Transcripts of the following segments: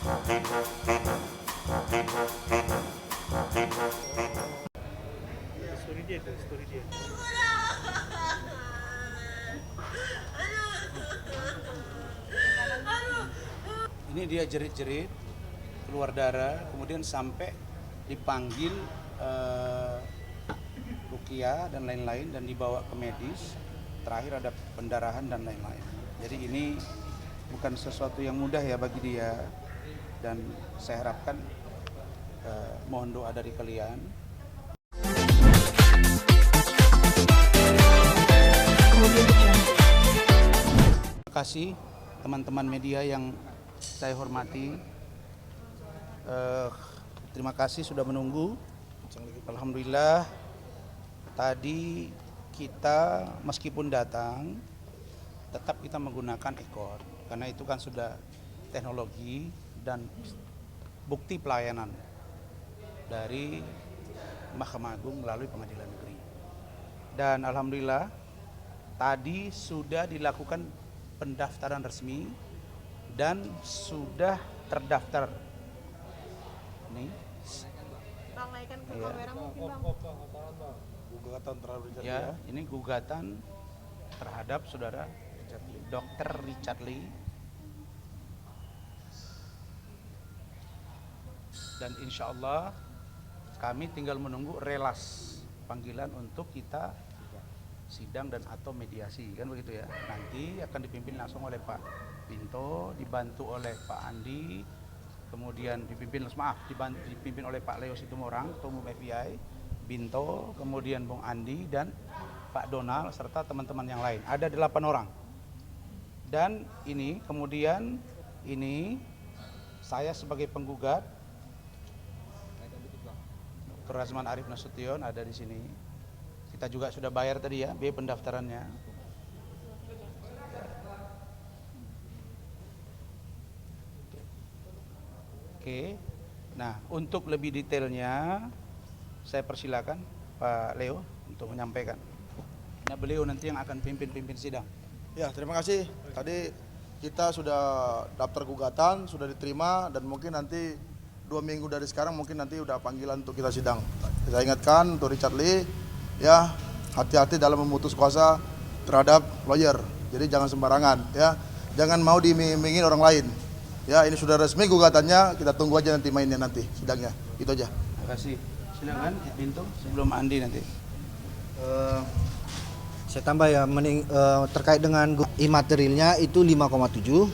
Story dia tuh, story dia. Ini dia jerit-jerit, keluar darah, kemudian sampai dipanggil Rukia dan lain-lain dan dibawa ke medis. Terakhir ada pendarahan dan lain-lain. Jadi ini bukan sesuatu yang mudah ya bagi dia, dan saya harapkan mohon doa dari kalian. Terima kasih teman-teman media yang saya hormati. Terima kasih sudah menunggu. Alhamdulillah tadi kita meskipun datang tetap kita menggunakan ekor karena itu kan sudah teknologi dan bukti pelayanan dari Mahkamah Agung melalui Pengadilan Negeri. Dan alhamdulillah tadi sudah dilakukan pendaftaran resmi dan sudah terdaftar. Nih. Bang, naikkan ke Iya. kamera mungkin bang. Gugatan terhadap Richard Ya, ini gugatan terhadap saudara Dr. Richard Lee. Dan insya Allah kami tinggal menunggu relas panggilan untuk kita sidang dan atau mediasi, kan begitu ya. Nanti akan dipimpin langsung oleh Pak Pinto, dibantu oleh Pak Andi, kemudian dipimpin oleh Pak Leo Situmorang, Ketua Umum FBI, Binto, kemudian Bung Andi dan Pak Donald serta teman-teman yang lain. Ada 8 orang. Dan ini kemudian ini saya sebagai penggugat, Dr. Razman Arif Nasution ada di sini. Kita juga sudah bayar tadi ya biaya pendaftarannya. Oke. Nah, untuk lebih detailnya saya persilakan Pak Leo untuk menyampaikan. Nah, beliau nanti yang akan pimpin sidang. Ya, terima kasih. Tadi kita sudah daftar gugatan, sudah diterima, dan mungkin nanti 2 minggu dari sekarang mungkin nanti udah panggilan untuk kita sidang. Kita ingatkan untuk Richard Lee, ya hati-hati dalam memutus kuasa terhadap lawyer. Jadi jangan sembarangan, ya. Jangan mau diiming-imingin orang lain. Ya, ini sudah resmi gugatannya, kita tunggu aja nanti mainnya nanti sidangnya. Itu aja. Terima kasih. Silakan Binto sebelum Andi nanti. Saya tambah ya, terkait dengan imaterialnya itu 5,7,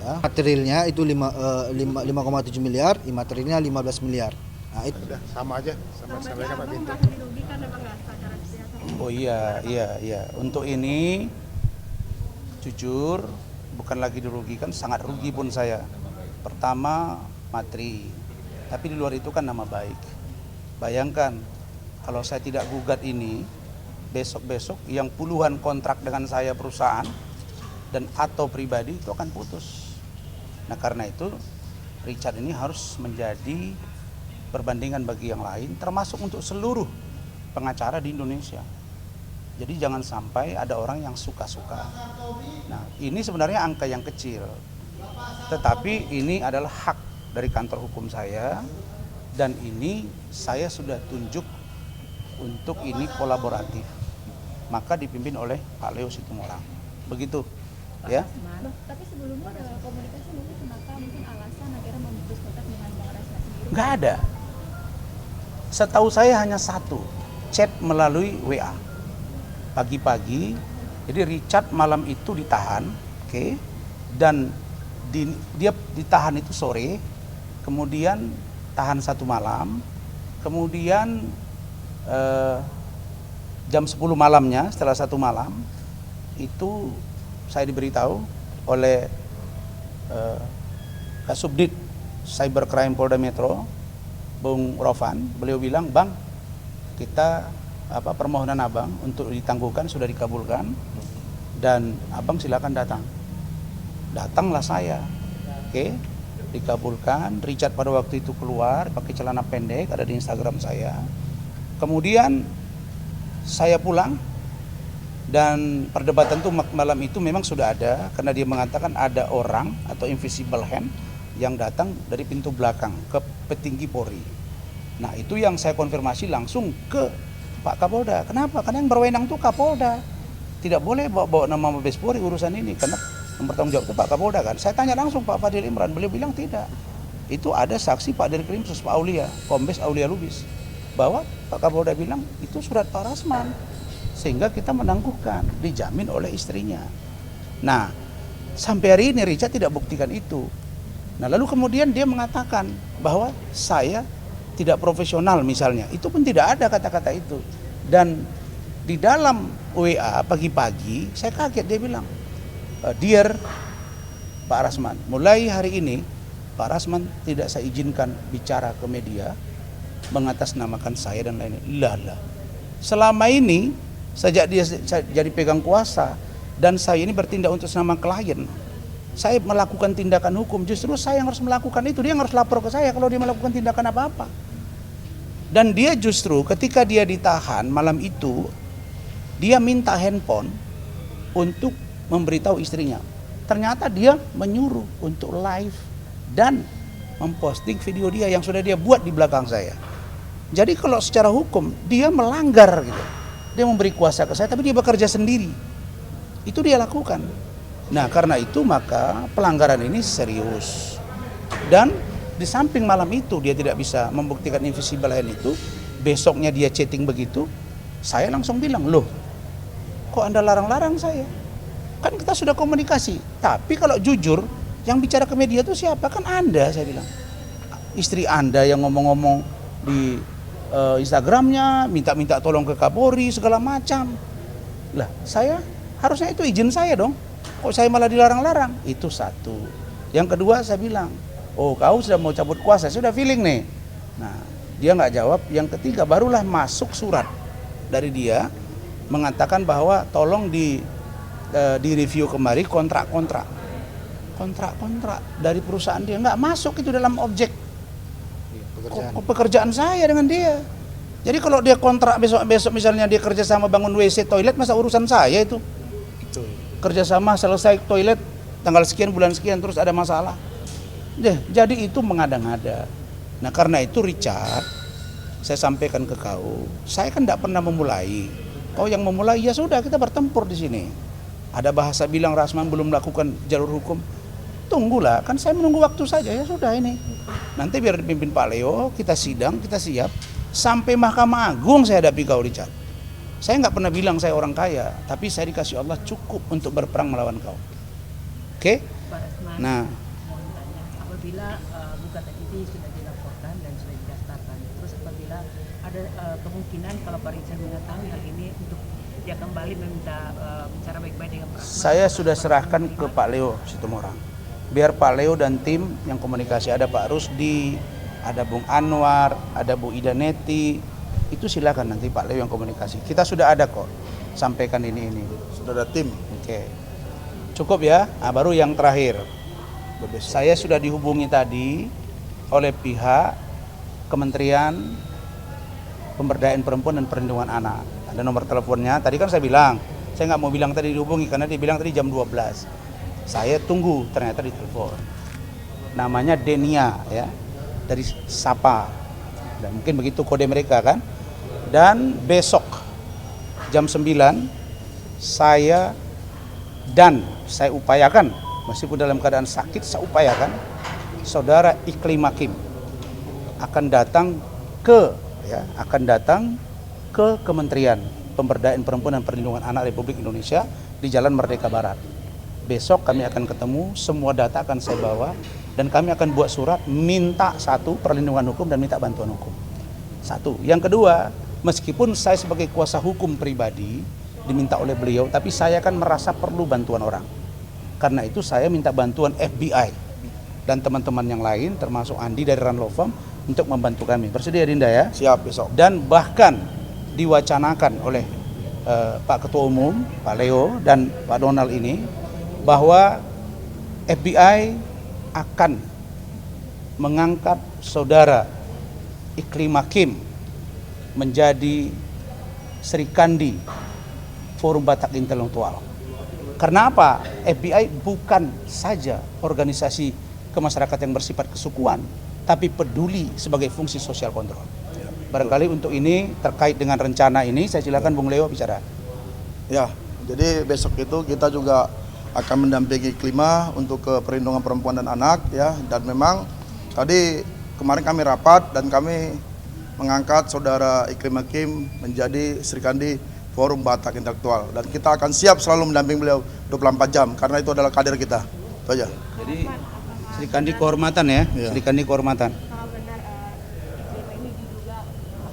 ya. Materialnya itu 5,7 miliar, imaterialnya 15 miliar. Nah, itu Sama aja, sama Berarti abang merasa dirugikan apa enggak secara kesehatan? Oh iya. Untuk ini jujur bukan lagi dirugikan, sangat rugi pun saya. Pertama materi, tapi di luar itu kan nama baik. Bayangkan kalau saya tidak gugat ini, besok-besok yang puluhan kontrak dengan saya perusahaan dan atau pribadi itu akan putus. Nah karena itu Richard ini harus menjadi perbandingan bagi yang lain, termasuk untuk seluruh pengacara di Indonesia. Jadi jangan sampai ada orang yang suka-suka. Nah ini sebenarnya angka yang kecil, tetapi ini adalah hak dari kantor hukum saya, dan ini saya sudah tunjuk untuk ini kolaboratif. Maka dipimpin oleh Pak Leo Situmorang. Begitu, ya. Tapi sebelumnya ada komunikasi mungkin kenapa mungkin alasan akhirnya memutus kontak dengan Bang Rasman sendiri? Nggak ada. Setahu saya hanya satu, chat melalui WA. Pagi-pagi, jadi Richard malam itu ditahan, oke, dan dia ditahan itu sore, kemudian tahan 1 malam, kemudian jam 10 malamnya setelah 1 malam itu saya diberitahu oleh Kasubdit Cybercrime Polda Metro Bung Rofan. Beliau bilang, Bang, kita permohonan abang untuk ditangguhkan sudah dikabulkan dan abang silakan datang. Datanglah saya, oke, dikabulkan. Richard pada waktu itu keluar pakai celana pendek, ada di Instagram saya. Kemudian saya pulang dan perdebatan itu malam itu memang sudah ada karena dia mengatakan ada orang atau invisible hand yang datang dari pintu belakang ke petinggi Polri. Nah itu yang saya konfirmasi langsung ke Pak Kapolda. Kenapa? Karena yang berwenang itu Kapolda. Tidak boleh bawa nama Mabes Polri urusan ini, karena yang bertanggung jawab itu Pak Kapolda kan. Saya tanya langsung Pak Fadil Imran, beliau bilang tidak. Itu ada saksi Pak Dirkrim Sus Pak Aulia, Kombes Aulia Lubis, bahwa Pak Kapolda bilang itu surat Pak Rasman, sehingga kita menangguhkan, dijamin oleh istrinya. Nah, sampai hari ini Richard tidak buktikan itu. Nah, lalu kemudian dia mengatakan bahwa saya tidak profesional misalnya. Itu pun tidak ada kata-kata itu. Dan di dalam WA pagi-pagi saya kaget, dia bilang, "Dear Pak Rasman, mulai hari ini Pak Rasman tidak saya izinkan bicara ke media mengatasnamakan saya dan lainnya." Lah. Selama ini sejak dia jadi pegang kuasa dan saya ini bertindak untuk nama klien, saya melakukan tindakan hukum, justru saya yang harus melakukan itu. Dia yang harus lapor ke saya kalau dia melakukan tindakan apa-apa. Dan dia justru ketika dia ditahan malam itu, dia minta handphone untuk memberitahu istrinya. Ternyata dia menyuruh untuk live dan memposting video dia yang sudah dia buat di belakang saya. Jadi kalau secara hukum dia melanggar gitu. Dia memberi kuasa ke saya tapi dia bekerja sendiri. Itu dia lakukan. Nah, karena itu maka pelanggaran ini serius. Dan di samping malam itu dia tidak bisa membuktikan invisible hand itu, besoknya dia chatting begitu, saya langsung bilang, "Loh, kok Anda larang-larang saya? Kan kita sudah komunikasi. Tapi kalau jujur, yang bicara ke media itu siapa? Kan Anda," saya bilang. "Istri Anda yang ngomong-ngomong di Instagramnya, minta-minta tolong ke Kapolri, segala macam. Lah, saya harusnya itu izin saya dong. Kok saya malah dilarang-larang?" Itu satu. Yang kedua saya bilang, "Oh, kau sudah mau cabut kuasa, saya sudah feeling nih." Nah, dia nggak jawab. Yang ketiga barulah masuk surat dari dia mengatakan bahwa tolong di review kembali kontrak-kontrak dari perusahaan dia. Nggak masuk itu dalam objek pekerjaan saya dengan dia. Jadi kalau dia kontrak besok misalnya dia kerja sama bangun WC toilet, masa urusan saya itu? Kerja sama selesai toilet tanggal sekian bulan sekian terus ada masalah. Jadi itu mengada-ngada. Nah karena itu Richard, saya sampaikan ke kau, saya kan tidak pernah memulai. Kau yang memulai, ya sudah kita bertempur di sini. Ada bahasa bilang Rasman belum melakukan jalur hukum. Tunggulah, kan saya menunggu waktu saja, ya sudah ini. Nanti biar dipimpin Pak Leo, kita sidang, kita siap. Sampai Mahkamah Agung saya hadapi kau Richard. Saya nggak pernah bilang saya orang kaya, tapi saya dikasih Allah cukup untuk berperang melawan kau. Oke? Pak Rasman, Nah, mau bertanya, apabila gugatan ini sudah dilaporkan dan sudah didaftarkan, terus apabila ada kemungkinan kalau Pak Richard mengetahui hal ini untuk dia kembali meminta bicara baik-baik dengan Pak Rasman, saya sudah serahkan ke Pak Leo Situmorang. Biar Pak Leo dan tim yang komunikasi, ada Pak Rusdi, ada Bung Anwar, ada Bu Ida Neti, itu silakan nanti Pak Leo yang komunikasi. Kita sudah ada kok sampaikan ini. Sudah ada tim. Oke. Cukup ya. Nah, baru yang terakhir. Saya sudah dihubungi tadi oleh pihak Kementerian Pemberdayaan Perempuan dan Perlindungan Anak. Ada nomor teleponnya. Tadi kan saya bilang, saya nggak mau bilang tadi dihubungi karena dia bilang tadi jam 12. Saya tunggu, ternyata ditelepon. Namanya Denia ya, dari Sapa. Dan mungkin begitu kode mereka kan. Dan besok jam 9 saya upayakan, meskipun dalam keadaan sakit, saya upayakan Saudara Iklim Hakim akan datang ke Kementerian Pemberdayaan Perempuan dan Perlindungan Anak Republik Indonesia di Jalan Merdeka Barat. Besok kami akan ketemu, semua data akan saya bawa, dan kami akan buat surat minta satu perlindungan hukum dan minta bantuan hukum. Satu. Yang kedua, meskipun saya sebagai kuasa hukum pribadi diminta oleh beliau, tapi saya kan merasa perlu bantuan orang. Karena itu saya minta bantuan FBI dan teman-teman yang lain, termasuk Andi dari Run Law Firm, untuk membantu kami. Bersedia Dinda ya? Siap besok. Dan bahkan diwacanakan oleh Pak Ketua Umum, Pak Leo dan Pak Donald ini, bahwa FBI akan mengangkat Saudara Iklim Hakim menjadi Serikandi Forum Batak Intelektual. Karena apa? FBI bukan saja organisasi ke masyarakat yang bersifat kesukuan, tapi peduli sebagai fungsi sosial kontrol. Barangkali untuk ini terkait dengan rencana ini, saya silakan Bung Leo bicara. Ya, jadi besok itu kita juga akan mendampingi Klima untuk ke perlindungan perempuan dan anak ya. Dan memang tadi kemarin kami rapat dan kami mengangkat saudara Iklim Hakim menjadi Serikandi Forum Batak Intelektual, dan kita akan siap selalu mendampingi beliau 24 jam karena itu adalah kader kita. Itu aja. Jadi Serikandi kehormatan ya, Iya. Serikandi kehormatan. Kalau benar Iklim ini diduga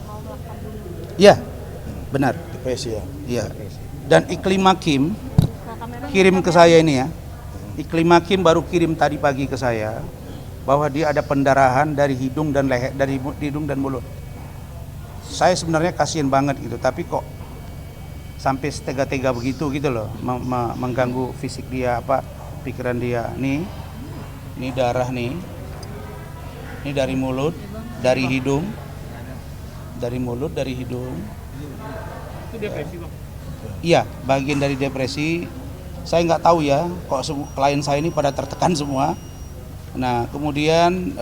mau melakukan bunuh. Iya, benar. Depresi ya. Iya. Dan Iklim Hakim Nah, kamera kirim ke saya ini ya. Iklim Hakim baru kirim tadi pagi ke saya bahwa dia ada pendarahan dari hidung dan leher, dari hidung dan mulut. Saya sebenarnya kasihan banget gitu, tapi kok sampai setega-tega begitu gitu loh, mengganggu fisik dia, pikiran dia. Ini darah nih. Ini dari mulut, dari hidung, dari mulut, dari hidung. Itu depresi bang. Iya, bagian dari depresi. Saya nggak tahu ya, kok klien saya ini pada tertekan semua. Nah, kemudian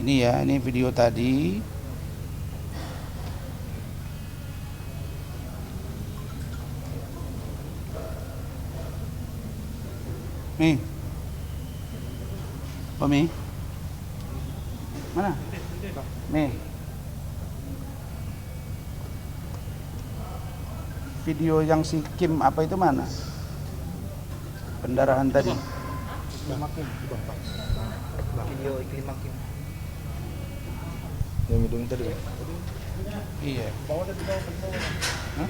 ini ya, ini video tadi. Nih, Mi, mana? Nih, video yang si Kim apa itu mana? Pendarahan tadi. Video Iklim Hakim. Yang hidung tadi. Iya. Hah?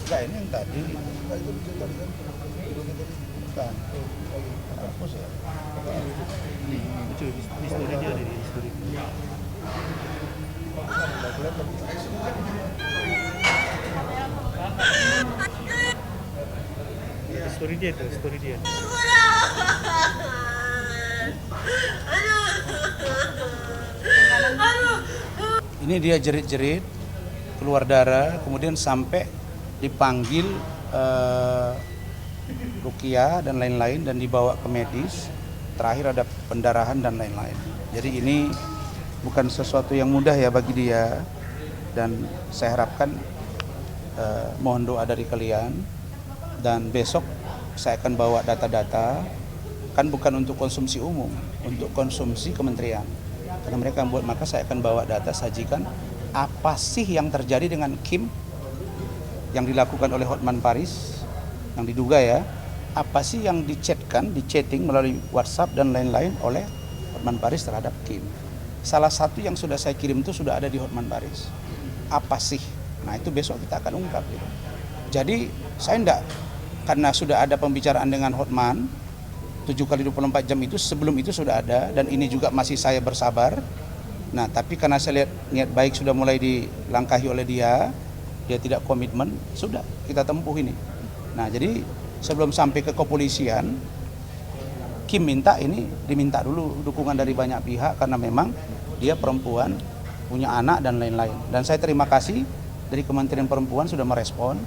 Enggak, ini yang tadi. Bukan. Hapus ya. Lucu, di story dia ada di story. Story dia itu, story dia. Ini dia jerit-jerit, keluar darah, kemudian sampai dipanggil Rukia dan lain-lain dan dibawa ke medis. Terakhir ada pendarahan dan lain-lain. Jadi ini bukan sesuatu yang mudah ya bagi dia, dan saya harapkan mohon doa dari kalian, dan besok saya akan bawa data-data, kan bukan untuk konsumsi umum, untuk konsumsi kementerian. Karena mereka membuat, maka saya akan bawa data, sajikan apa sih yang terjadi dengan Kim yang dilakukan oleh Hotman Paris, yang diduga ya, apa sih yang dichatkan, dichatting melalui WhatsApp dan lain-lain oleh Hotman Paris terhadap Kim. Salah satu yang sudah saya kirim itu sudah ada di Hotman Paris. Apa sih? Nah itu besok kita akan ungkap gitu. Jadi saya enggak, karena sudah ada pembicaraan dengan Hotman 7x24 jam itu, sebelum itu sudah ada, dan ini juga masih saya bersabar. Nah tapi karena saya lihat niat baik sudah mulai dilangkahi oleh dia tidak komitmen, sudah kita tempuh ini. Nah jadi sebelum sampai ke kepolisian, Kim minta ini, diminta dulu dukungan dari banyak pihak karena memang dia perempuan, punya anak dan lain-lain. Dan saya terima kasih dari Kementerian Perempuan sudah merespon.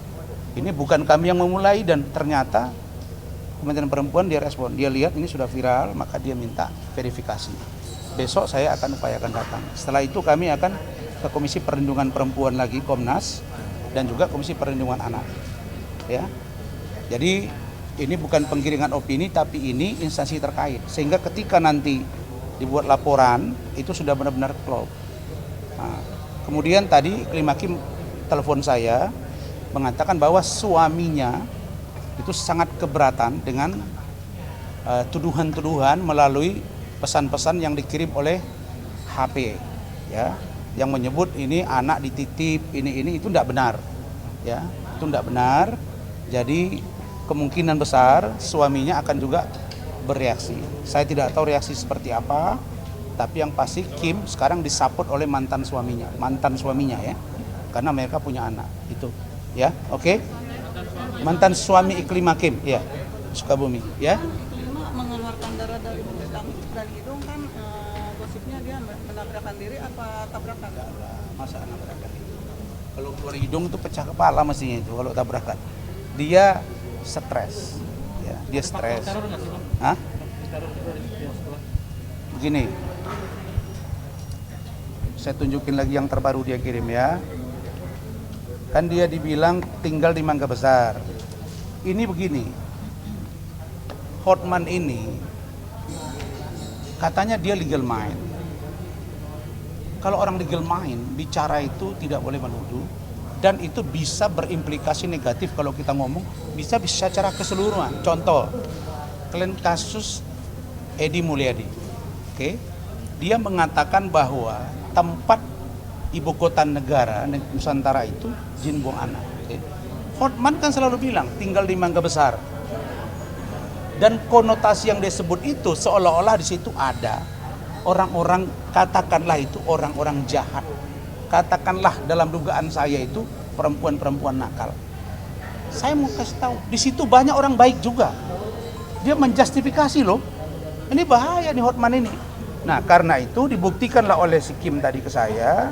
Ini bukan kami yang memulai, dan ternyata Kementerian Perempuan dia respon. Dia lihat ini sudah viral, maka dia minta verifikasi. Besok saya akan upayakan datang. Setelah itu kami akan ke Komisi Perlindungan Perempuan lagi, Komnas, dan juga Komisi Perlindungan Anak. Ya. Jadi ini bukan penggiringan opini, tapi ini instansi terkait. Sehingga ketika nanti dibuat laporan, itu sudah benar-benar klop. Nah, kemudian tadi Iklim Hakim telepon saya, mengatakan bahwa suaminya itu sangat keberatan dengan tuduhan-tuduhan melalui pesan-pesan yang dikirim oleh HP, ya, yang menyebut ini anak dititip, ini itu tidak benar, ya, itu tidak benar. Jadi kemungkinan besar suaminya akan juga bereaksi. Saya tidak tahu reaksi seperti apa, tapi yang pasti Kim sekarang disupport oleh mantan suaminya ya, karena mereka punya anak itu, ya, oke. Mantan suami Iklim Hakim, ya. Sukabumi, ya. Kelima, mengeluarkan darah dari hidung kan gosipnya dia menabrakkan diri apa tabrakan? Masa tabrakan itu? Kalau keluar hidung itu pecah kepala mestinya itu kalau tabrakan. Dia stres, ya, dia stres. Hah? Begini, saya tunjukin lagi yang terbaru dia kirim ya. Kan dia dibilang tinggal di Mangga Besar. Ini begini, Hotman ini katanya dia legal mind. Kalau orang legal mind bicara itu tidak boleh menuduh dan itu bisa berimplikasi negatif kalau kita ngomong bisa secara keseluruhan. Contoh, kalian kasus Edi Mulyadi, oke? Dia mengatakan bahwa tempat ibu kota negara Nusantara itu Jin buang anak. Okay? Hotman kan selalu bilang tinggal di Mangga Besar. Dan konotasi yang disebut itu seolah-olah di situ ada orang-orang, katakanlah itu orang-orang jahat. Katakanlah dalam dugaan saya itu perempuan-perempuan nakal. Saya mau kasih tahu, di situ banyak orang baik juga. Dia menjustifikasi loh. Ini bahaya nih Hotman ini. Nah, karena itu dibuktikanlah oleh si Kim tadi ke saya.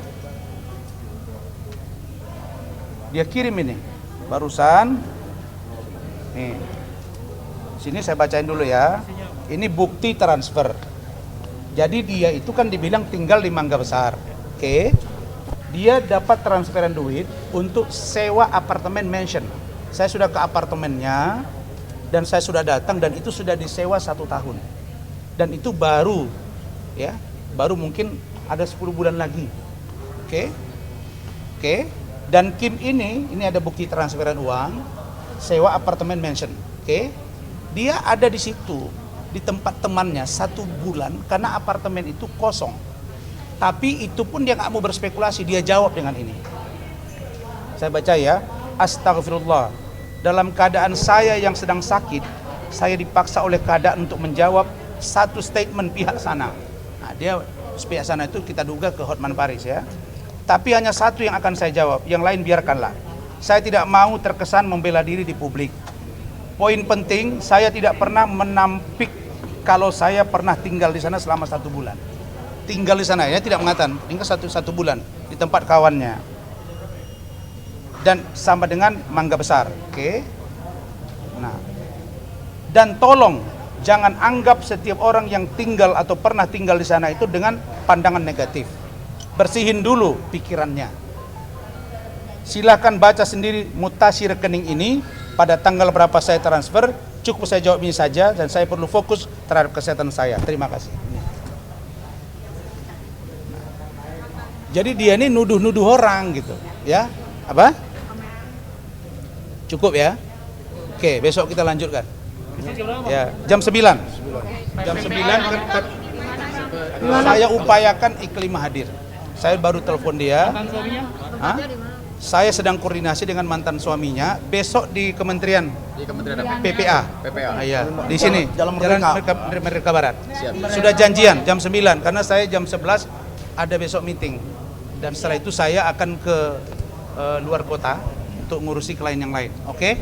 Dia kirim ini barusan. Nih. Sini saya bacain dulu ya. Ini bukti transfer. Jadi dia itu kan dibilang tinggal di Mangga Besar. Oke. Dia dapat transferan duit untuk sewa apartemen mansion. Saya sudah ke apartemennya dan saya sudah datang dan itu sudah disewa 1 tahun. Dan itu baru ya, baru mungkin ada 10 bulan lagi. Oke. Oke. Dan Kim ini ada bukti transferan uang sewa apartemen mansion. Oke. Dia ada di situ di tempat temannya 1 bulan karena apartemen itu kosong. Tapi itu pun dia nggak mau berspekulasi, dia jawab dengan ini. Saya baca ya, astagfirullah. Dalam keadaan saya yang sedang sakit, saya dipaksa oleh keadaan untuk menjawab satu statement pihak sana. Nah, dia pihak sana itu kita duga ke Hotman Paris ya. Tapi hanya satu yang akan saya jawab, yang lain biarkanlah. Saya tidak mau terkesan membela diri di publik. Poin penting, saya tidak pernah menampik kalau saya pernah tinggal di sana selama 1 bulan. Tinggal di sana ya, tidak mengatakan tinggal satu bulan di tempat kawannya. Dan sama dengan Mangga Besar, oke? Nah, dan tolong jangan anggap setiap orang yang tinggal atau pernah tinggal di sana itu dengan pandangan negatif. Bersihin dulu pikirannya. Silakan baca sendiri mutasi rekening ini. Pada tanggal berapa saya transfer, cukup saya jawab ini saja dan saya perlu fokus terhadap kesehatan saya. Terima kasih. Jadi dia ini nuduh-nuduh orang gitu, ya. Apa? Cukup ya? Oke, besok kita lanjutkan. Ya, jam 9. Jam 9 saya upayakan Iklim hadir. Saya baru telepon dia. Hah? Saya sedang koordinasi dengan mantan suaminya besok di Kementerian PPA. Ah, iya, di sini Jalan Merdeka Barat. Sudah janjian jam 9 karena saya jam 11 ada besok meeting. Dan setelah itu saya akan ke luar kota untuk ngurusi klien yang lain. Oke?